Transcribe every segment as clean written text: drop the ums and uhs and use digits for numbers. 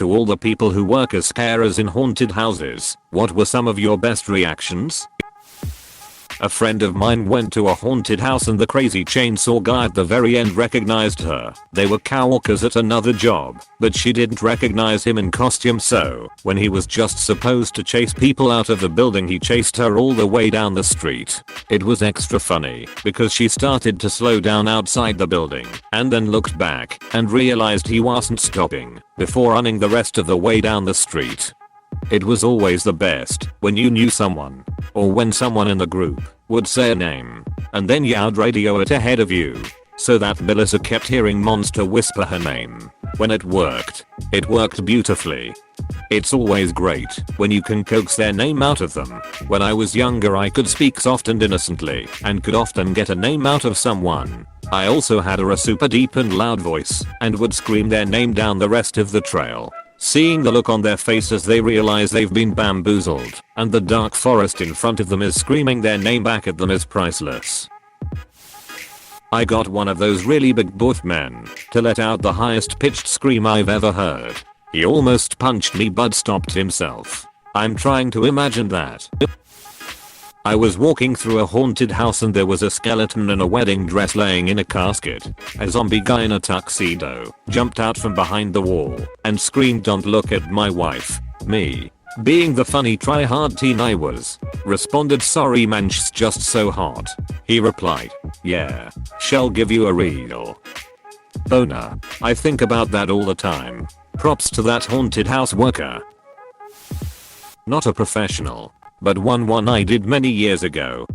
to all the people who work as carers in haunted houses, what were some of your best reactions? A friend of mine went to a haunted house and the crazy chainsaw guy at the very end recognized her. They were coworkers at another job, but she didn't recognize him in costume, so when he was just supposed to chase people out of the building he chased her all the way down the street. It was extra funny because she started to slow down outside the building and then looked back and realized he wasn't stopping before running the rest of the way down the street. It was always the best when you knew someone, or when someone in the group would say a name and then yelled radio it ahead of you, so that Melissa kept hearing Monster whisper her name. When it worked beautifully. It's always great when you can coax their name out of them. When I was younger I could speak soft and innocently and could often get a name out of someone. I also had a super deep and loud voice and would scream their name down the rest of the trail. Seeing the look on their face as they realize they've been bamboozled and the dark forest in front of them is screaming their name back at them is priceless. I got one of those really big buff men to let out the highest pitched scream I've ever heard. He almost punched me but stopped himself. I'm trying to imagine that. I was walking through a haunted house and there was a skeleton in a wedding dress laying in a casket. A zombie guy in a tuxedo jumped out from behind the wall and screamed, "Don't look at my wife." Me, being the funny try-hard teen I was, responded, "Sorry man, she's just so hot." He replied, "Yeah, she'll give you a real boner." I think about that all the time. Props to that haunted house worker. Not a professional, but one I did many years ago.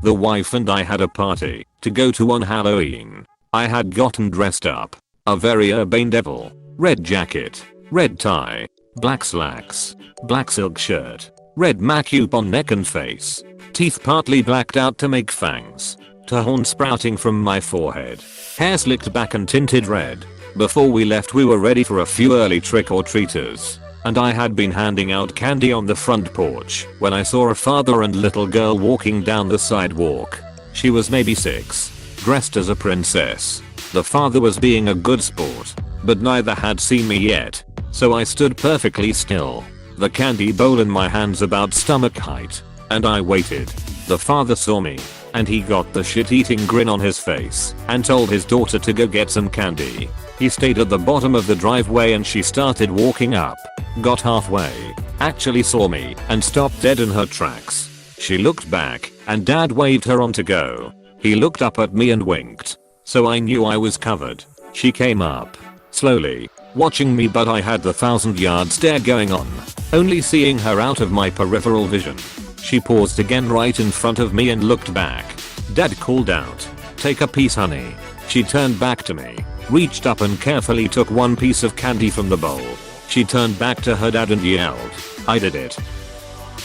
The wife and I had a party to go to on Halloween. I had gotten dressed up. A very urbane devil. Red jacket, red tie, black slacks, black silk shirt, red macup on neck and face, teeth partly blacked out to make fangs, horn sprouting from my forehead, hair slicked back and tinted red. Before we left we were ready for a few early trick-or-treaters, and I had been handing out candy on the front porch when I saw a father and little girl walking down the sidewalk. She was maybe 6, dressed as a princess. The father was being a good sport, but neither had seen me yet, so I stood perfectly still, the candy bowl in my hands about stomach height, and I waited. The father saw me, and he got the shit-eating grin on his face and told his daughter to go get some candy. He stayed at the bottom of the driveway and she started walking up, got halfway, actually saw me and stopped dead in her tracks. She looked back and dad waved her on to go. He looked up at me and winked, so I knew I was covered. She came up, slowly, watching me, but I had the 1,000-yard stare going on, only seeing her out of my peripheral vision. She paused again right in front of me and looked back. Dad called out, "Take a piece, honey." She turned back to me, reached up and carefully took one piece of candy from the bowl. She turned back to her dad and yelled, "I did it."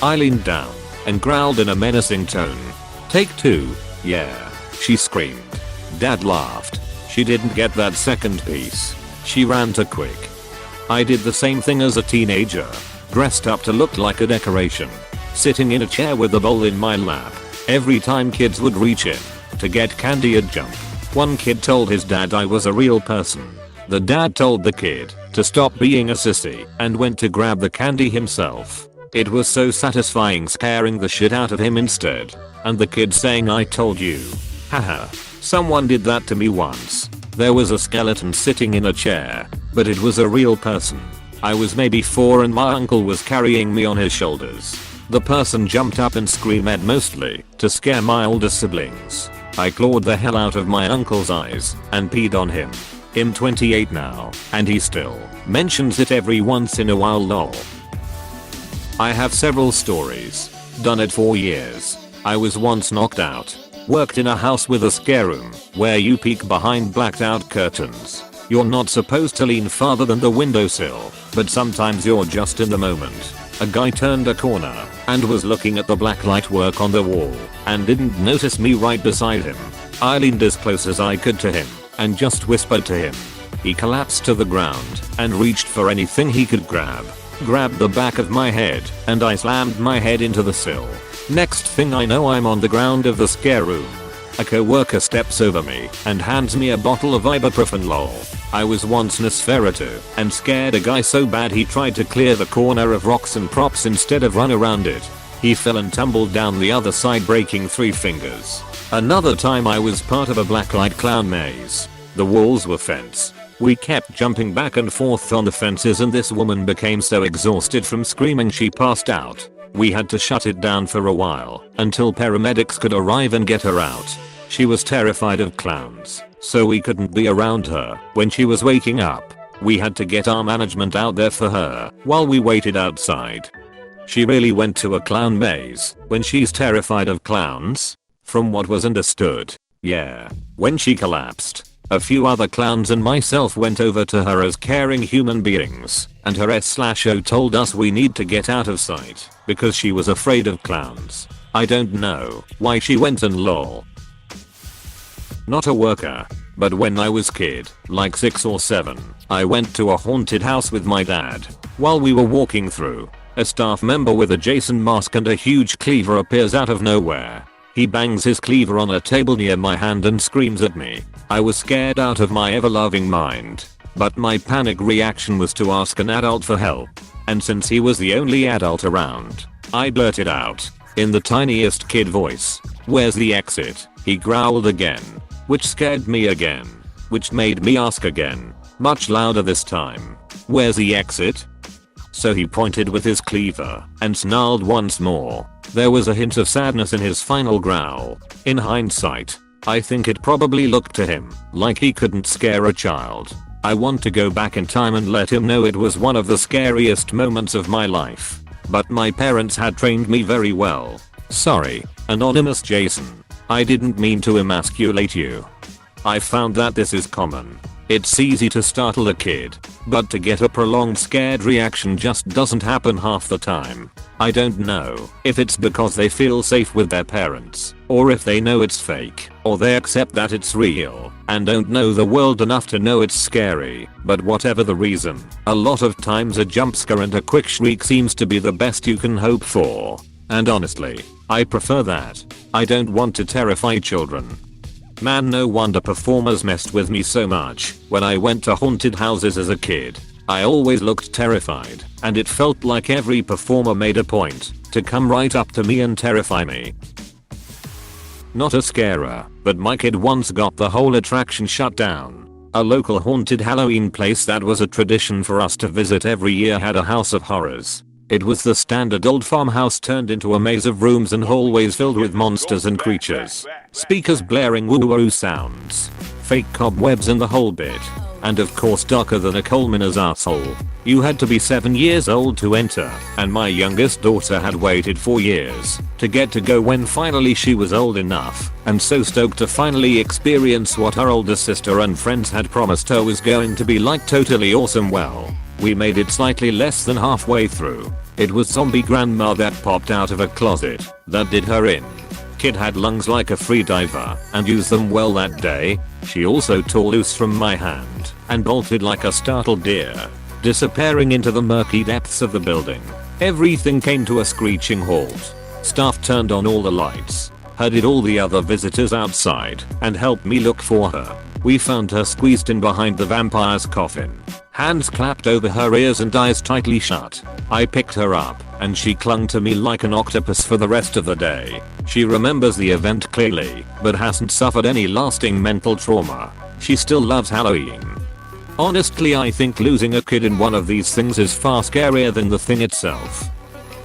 I leaned down and growled in a menacing tone, "Take 2, yeah," she screamed. Dad laughed. She didn't get that second piece. She ran too quick. I did the same thing as a teenager, dressed up to look like a decoration, sitting in a chair with a bowl in my lap. Every time kids would reach in to get candy, I'd jump. One kid told his dad I was a real person. The dad told the kid to stop being a sissy and went to grab the candy himself. It was so satisfying scaring the shit out of him instead. And the kid saying, "I told you." Haha. Someone did that to me once. There was a skeleton sitting in a chair, but it was a real person. I was maybe 4 and my uncle was carrying me on his shoulders. The person jumped up and screamed, mostly to scare my older siblings. I clawed the hell out of my uncle's eyes and peed on him. I'm 28 now, and he still mentions it every once in a while, lol. I have several stories. Done it for years. I was once knocked out. Worked in a house with a scare room, where you peek behind blacked out curtains. You're not supposed to lean farther than the windowsill, but sometimes you're just in the moment. A guy turned a corner and was looking at the blacklight work on the wall and didn't notice me right beside him. I leaned as close as I could to him and just whispered to him. He collapsed to the ground and reached for anything he could grab. Grabbed the back of my head and I slammed my head into the sill. Next thing I know I'm on the ground of the scare room. A coworker steps over me and hands me a bottle of ibuprofen lol. I was once Nosferatu and scared a guy so bad he tried to clear the corner of rocks and props instead of run around it. He fell and tumbled down the other side breaking 3 fingers. Another time I was part of a blacklight clown maze. The walls were fence. We kept jumping back and forth on the fences and this woman became so exhausted from screaming she passed out. We had to shut it down for a while until paramedics could arrive and get her out. She was terrified of clowns, so we couldn't be around her when she was waking up. We had to get our management out there for her while we waited outside. She really went to a clown maze when she's terrified of clowns? From what was understood, yeah. When she collapsed, a few other clowns and myself went over to her as caring human beings, and her S/O told us we need to get out of sight because she was afraid of clowns. I don't know why she went and lol. Not a worker, but when I was kid, like 6 or 7, I went to a haunted house with my dad. While we were walking through, a staff member with a Jason mask and a huge cleaver appears out of nowhere. He bangs his cleaver on a table near my hand and screams at me. I was scared out of my ever-loving mind, but my panic reaction was to ask an adult for help. And since he was the only adult around, I blurted out, in the tiniest kid voice, "Where's the exit?" He growled again, which scared me again, which made me ask again, much louder this time, "Where's the exit?" So he pointed with his cleaver and snarled once more. There was a hint of sadness in his final growl. In hindsight, I think it probably looked to him like he couldn't scare a child. I want to go back in time and let him know it was one of the scariest moments of my life. But my parents had trained me very well. Sorry, Anonymous Jason. I didn't mean to emasculate you. I found that this is common. It's easy to startle a kid, but to get a prolonged scared reaction just doesn't happen half the time. I don't know if it's because they feel safe with their parents, or if they know it's fake, or they accept that it's real, and don't know the world enough to know it's scary, but whatever the reason, a lot of times a jump scare and a quick shriek seems to be the best you can hope for. And honestly, I prefer that. I don't want to terrify children. Man, no wonder performers messed with me so much when I went to haunted houses as a kid. I always looked terrified, and it felt like every performer made a point to come right up to me and terrify me. Not a scarer, but my kid once got the whole attraction shut down. A local haunted Halloween place that was a tradition for us to visit every year had a house of horrors. It was the standard old farmhouse turned into a maze of rooms and hallways filled with monsters and creatures. Speakers blaring woo-woo sounds. Fake cobwebs and the whole bit. And of course darker than a coal miner's asshole. You had to be 7 years old to enter, and my youngest daughter had waited 4 years to get to go when finally she was old enough, and so stoked to finally experience what her older sister and friends had promised her was going to be like totally awesome. Well, we made it slightly less than halfway through. It was zombie grandma that popped out of a closet that did her in. Kid had lungs like a free diver and used them well that day. She also tore loose from my hand and bolted like a startled deer, disappearing into the murky depths of the building. Everything came to a screeching halt. Staff turned on all the lights, herded all the other visitors outside, and helped me look for her. We found her squeezed in behind the vampire's coffin. Hands clapped over her ears and eyes tightly shut. I picked her up, and she clung to me like an octopus for the rest of the day. She remembers the event clearly, but hasn't suffered any lasting mental trauma. She still loves Halloween. Honestly, I think losing a kid in one of these things is far scarier than the thing itself.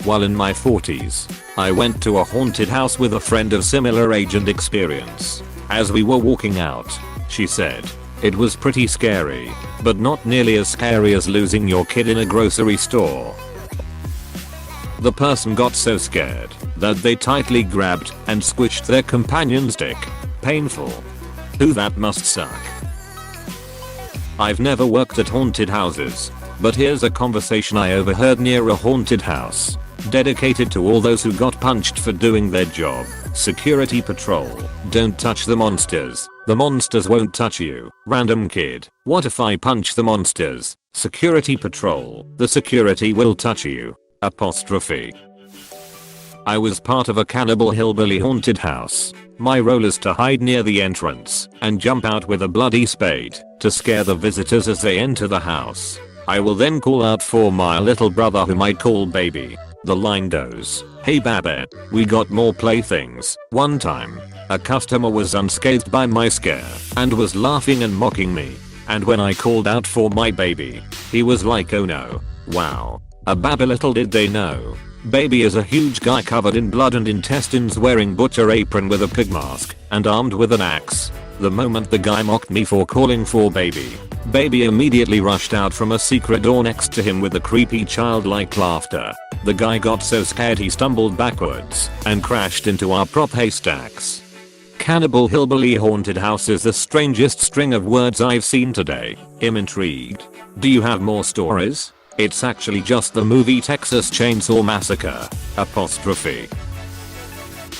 While in my 40s, I went to a haunted house with a friend of similar age and experience. As we were walking out, she said, "It was pretty scary, but not nearly as scary as losing your kid in a grocery store." The person got so scared that they tightly grabbed and squished their companion's dick. Painful. Ooh, that must suck. I've never worked at haunted houses, but here's a conversation I overheard near a haunted house, dedicated to all those who got punched for doing their job. Security patrol. Don't touch the monsters. The monsters won't touch you. Random kid. What if I punch the monsters? Security patrol. The security will touch you. Apostrophe. I was part of a cannibal hillbilly haunted house. My role is to hide near the entrance and jump out with a bloody spade to scare the visitors as they enter the house. I will then call out for my little brother, whom I call Baby. The line goes, "Hey Babette, we got more playthings." One time, a customer was unscathed by my scare and was laughing and mocking me. And when I called out for my baby, he was like, "Oh no, wow." A babba, little did they know. Baby is a huge guy covered in blood and intestines, wearing butcher apron with a pig mask and armed with an axe. The moment the guy mocked me for calling for Baby, Baby immediately rushed out from a secret door next to him with a creepy childlike laughter. The guy got so scared he stumbled backwards and crashed into our prop haystacks. Cannibal hillbilly haunted house is the strangest string of words I've seen today. I'm intrigued. Do you have more stories? It's actually just the movie Texas Chainsaw Massacre. Apostrophe.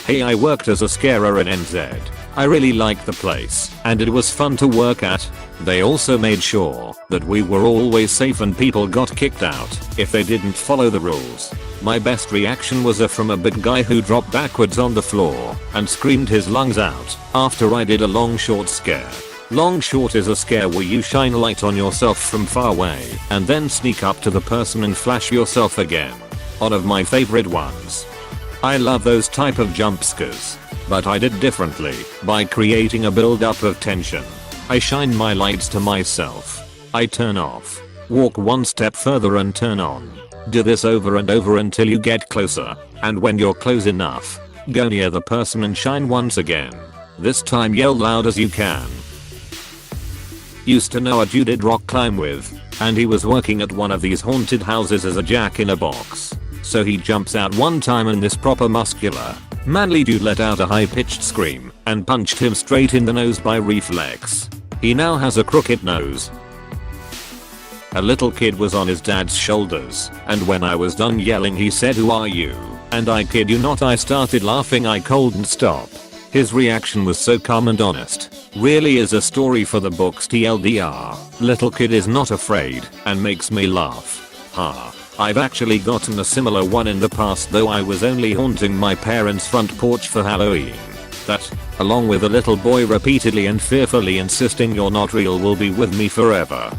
Hey, I worked as a scarer in NZ. I really liked the place and it was fun to work at. They also made sure that we were always safe and people got kicked out if they didn't follow the rules. My best reaction was from a big guy who dropped backwards on the floor and screamed his lungs out after I did a long short scare. Long short is a scare where you shine light on yourself from far away and then sneak up to the person and flash yourself again. One of my favorite ones. I love those type of jump scares, but I did differently by creating a build up of tension. I shine my lights to myself. I turn off, walk one step further and turn on. Do this over and over until you get closer, and when you're close enough, go near the person and shine once again. This time yell loud as you can. Used to know a dude did rock climb with, and he was working at one of these haunted houses as a jack-in-a-box. So he jumps out one time and this proper muscular, manly dude let out a high-pitched scream and punched him straight in the nose by reflex. He now has a crooked nose. A little kid was on his dad's shoulders, and when I was done yelling he said, "Who are you?" And I kid you not, I started laughing. I couldn't stop. His reaction was so calm and honest. Really is a story for the books. TLDR. Little kid is not afraid and makes me laugh. Ha. I've actually gotten a similar one in the past, though I was only haunting my parents' front porch for Halloween. That, along with a little boy repeatedly and fearfully insisting you're not real, will be with me forever.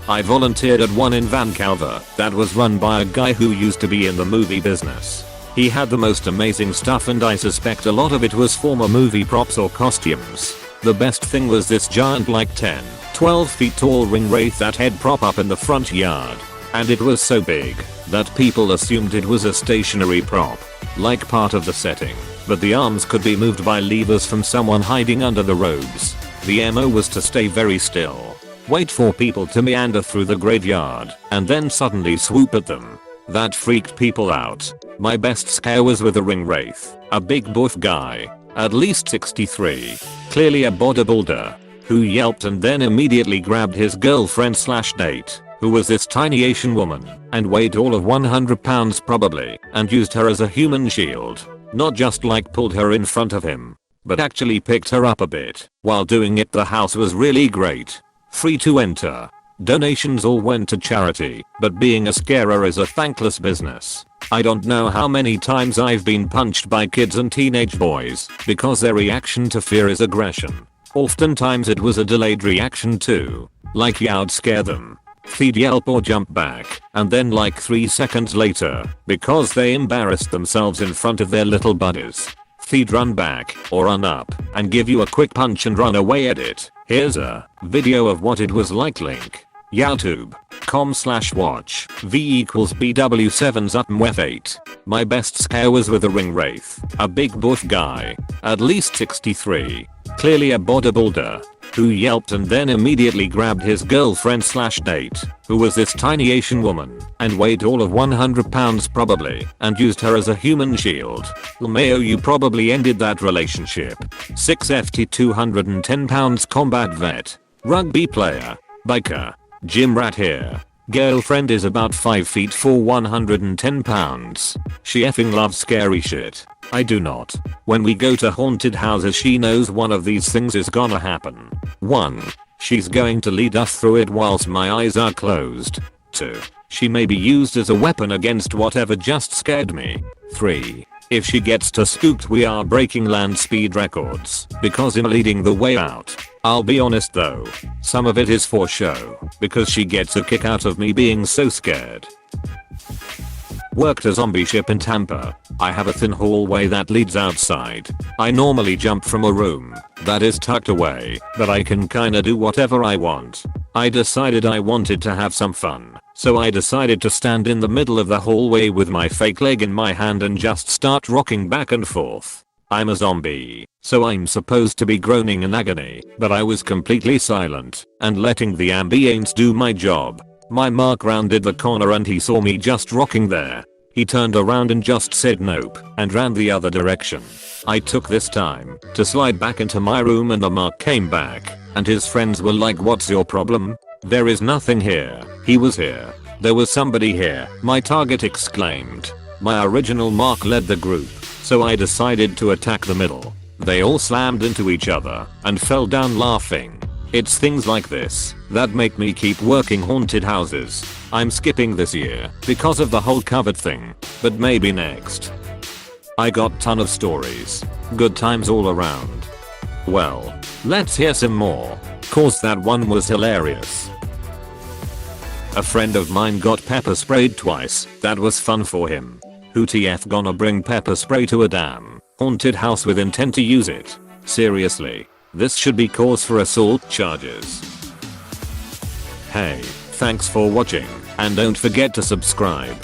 I volunteered at one in Vancouver that was run by a guy who used to be in the movie business. He had the most amazing stuff, and I suspect a lot of it was former movie props or costumes. The best thing was this giant, like 10, 12 feet tall ring wraith that had prop up in the front yard. And it was so big that people assumed it was a stationary prop, like part of the setting, but the arms could be moved by levers from someone hiding under the robes. The MO was to stay very still, wait for people to meander through the graveyard, and then suddenly swoop at them. That freaked people out. My best scare was with a ring wraith, a big buff guy, at least 63, clearly a bodybuilder, who yelped and then immediately grabbed his girlfriend/date, who was this tiny Asian woman and weighed all of 100 pounds probably, and used her as a human shield. Not just like pulled her in front of him, but actually picked her up a bit. While doing it, the house was really great. Free to enter. Donations all went to charity, but being a scarer is a thankless business. I don't know how many times I've been punched by kids and teenage boys because their reaction to fear is aggression. Oftentimes it was a delayed reaction too, like you'd scare them, they'd yelp or jump back, and then like 3 seconds later, because they embarrassed themselves in front of their little buddies, they'd run back or run up and give you a quick punch and run away at it. Here's a video of what it was like. Link. youtube.com/watch v=bw7zutmwef8. My best scare was with a ring wraith, a big buff guy, at least 63, clearly a bodybuilder, who yelped and then immediately grabbed his girlfriend/date, who was this tiny Asian woman and weighed all of 100 pounds probably, and used her as a human shield. LMAO, you probably ended that relationship. 6FT 210 pounds combat vet, rugby player, biker, gym rat here. Girlfriend is about 5 feet 4, 110 pounds. She effing loves scary shit. I do not. When we go to haunted houses, she knows one of these things is gonna happen. 1. She's going to lead us through it whilst my eyes are closed. 2. She may be used as a weapon against whatever just scared me. 3. If she gets too spooked, we are breaking land speed records because in leading the way out. I'll be honest though, some of it is for show because she gets a kick out of me being so scared. Worked a zombie ship in Tampa. I have a thin hallway that leads outside. I normally jump from a room that is tucked away, but I can kinda do whatever I want. I decided I wanted to have some fun, so I decided to stand in the middle of the hallway with my fake leg in my hand and just start rocking back and forth. I'm a zombie, so I'm supposed to be groaning in agony, but I was completely silent and letting the ambience do my job. My mark rounded the corner and he saw me just rocking there. He turned around and just said nope and ran the other direction. I took this time to slide back into my room and the mark came back and his friends were like, "What's your problem?" "There is nothing here." "He was here. There was somebody here," my target exclaimed. My original mark led the group, so I decided to attack the middle. They all slammed into each other and fell down laughing. It's things like this that make me keep working haunted houses. I'm skipping this year because of the whole COVID thing, but maybe next. I got ton of stories. Good times all around. Well, let's hear some more, cause that one was hilarious. A friend of mine got pepper sprayed twice. That was fun for him. Who TF gonna bring pepper spray to a damn haunted house with intent to use it? Seriously. This should be cause for assault charges. Hey, thanks for watching, and don't forget to subscribe.